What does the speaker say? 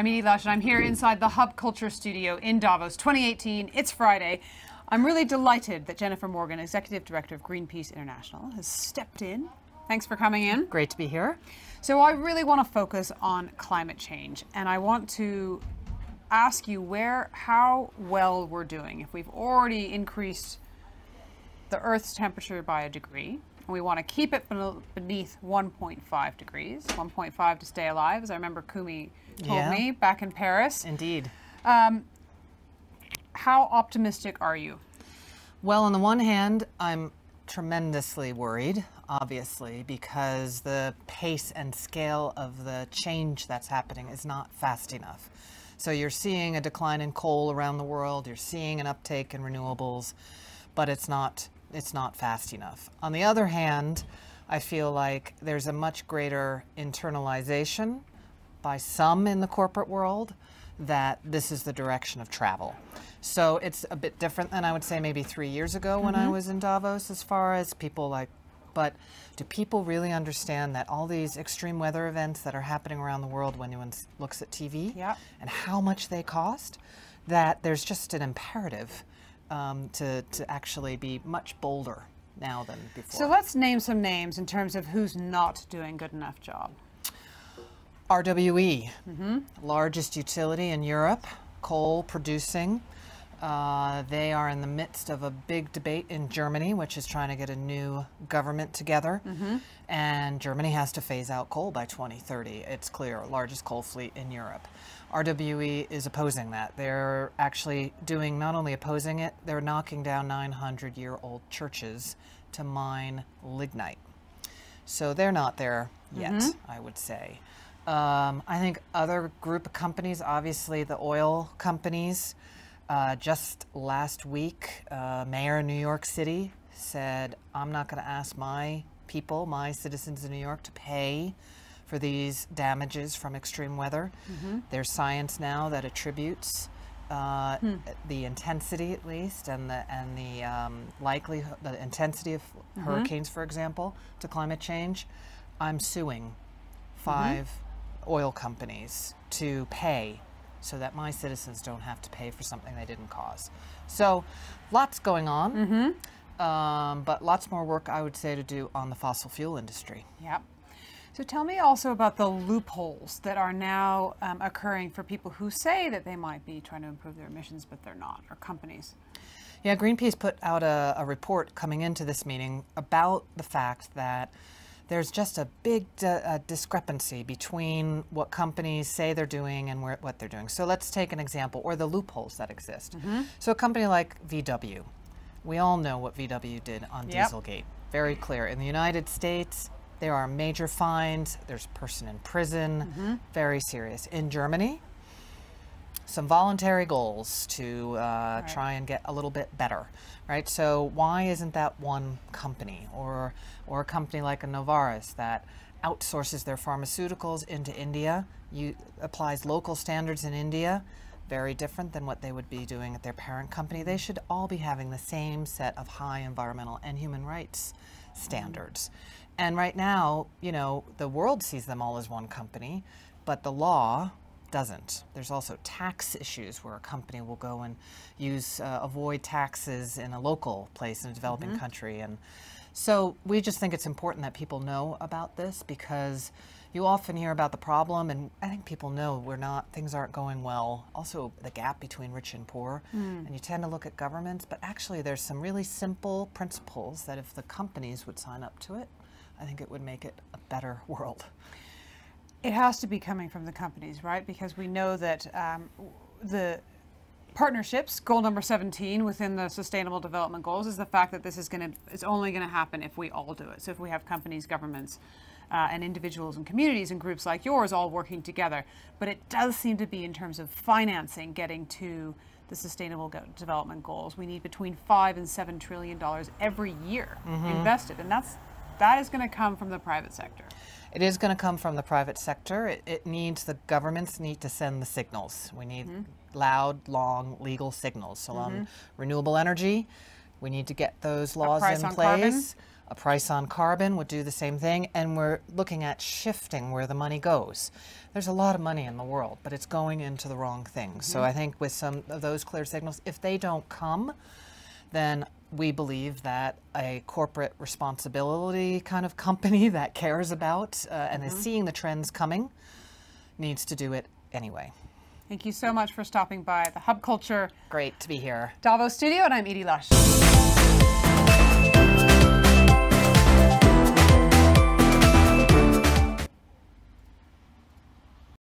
I'm Edie Lush, and I'm here inside the Hub Culture Studio in Davos 2018. It's Friday. I'm really delighted that Jennifer Morgan, Executive Director of Greenpeace International, has stepped in. Thanks for coming in. Great to be here. So I really want to focus on climate change, and I want to ask you how well we're doing. If we've already increased the Earth's temperature by a degree, and we want to keep it beneath 1.5 degrees, 1.5 to stay alive, as I remember Kumi told me back in Paris. Indeed. How optimistic are you? Well, on the one hand, I'm tremendously worried, obviously, because the pace and scale of the change that's happening is not fast enough. So you're seeing a decline in coal around the world, you're seeing an uptake in renewables, but it's not fast enough. On the other hand, I feel like there's a much greater internalization by some in the corporate world that this is the direction of travel. So it's a bit different than I would say maybe 3 years ago when I was in Davos, as far as people but do people really understand that all these extreme weather events that are happening around the world when anyone looks at TV and how much they cost, that there's just an imperative to actually be much bolder now than before. So let's name some names in terms of who's not doing a good enough job. RWE, largest utility in Europe, coal producing. They are in the midst of a big debate in Germany, which is trying to get a new government together. And Germany has to phase out coal by 2030. It's clear, largest coal fleet in Europe. RWE is opposing that. They're actually doing, not only opposing it, they're knocking down 900-year-old churches to mine lignite. So they're not there yet, I would say. I think other group of companies, obviously the oil companies, just last week, Mayor of New York City said, I'm not going to ask my people, my citizens in New York, to pay for these damages from extreme weather. There's science now that attributes the intensity, at least, and the likelihood, the intensity of hurricanes, for example, to climate change. I'm suing 5 oil companies to pay so that my citizens don't have to pay for something they didn't cause. So lots going on, but lots more work, I would say, to do on the fossil fuel industry. Yep. So tell me also about the loopholes that are now occurring for people who say that they might be trying to improve their emissions, but they're not, or companies. Yeah, Greenpeace put out a report coming into this meeting about the fact that there's just a big discrepancy between what companies say they're doing and what they're doing. So let's take an example, or the loopholes that exist. So a company like VW, we all know what VW did on Dieselgate. Very clear. In the United States, there are major fines. There's a person in prison. Very serious. In Germany, some voluntary goals to try and get a little bit better, right? So why isn't that one company, or a company like a Novartis that outsources their pharmaceuticals into India, applies local standards in India, very different than what they would be doing at their parent company? They should all be having the same set of high environmental and human rights standards. And right now, you know, the world sees them all as one company, but the law doesn't. There's also tax issues where a company will go and avoid taxes in a local place in a developing country. And so we just think it's important that people know about this, because you often hear about the problem, and I think people know things aren't going well. Also, the gap between rich and poor, and you tend to look at governments, but actually there's some really simple principles that if the companies would sign up to it, I think it would make it a better world. It has to be coming from the companies, right? Because we know that the partnerships, goal number 17 within the Sustainable Development Goals, is the fact that this is it's only going to happen if we all do it. So if we have companies, governments, and individuals and communities and groups like yours all working together. But it does seem to be, in terms of financing, getting to the Sustainable Development Goals, we need between $5 and $7 trillion every year invested, and that is going to come from the private sector. It is going to come from the private sector. The governments need to send the signals. We need loud, long, legal signals. So on renewable energy, we need to get those laws in place. A price on carbon would do the same thing, and we're looking at shifting where the money goes. There's a lot of money in the world, but it's going into the wrong things. So I think with some of those clear signals, if they don't come, then we believe that a corporate responsibility kind of company that cares about and is seeing the trends coming needs to do it anyway. Thank you so much for stopping by the Hub Culture Great to be here. Davos studio, and I'm Edie Lush.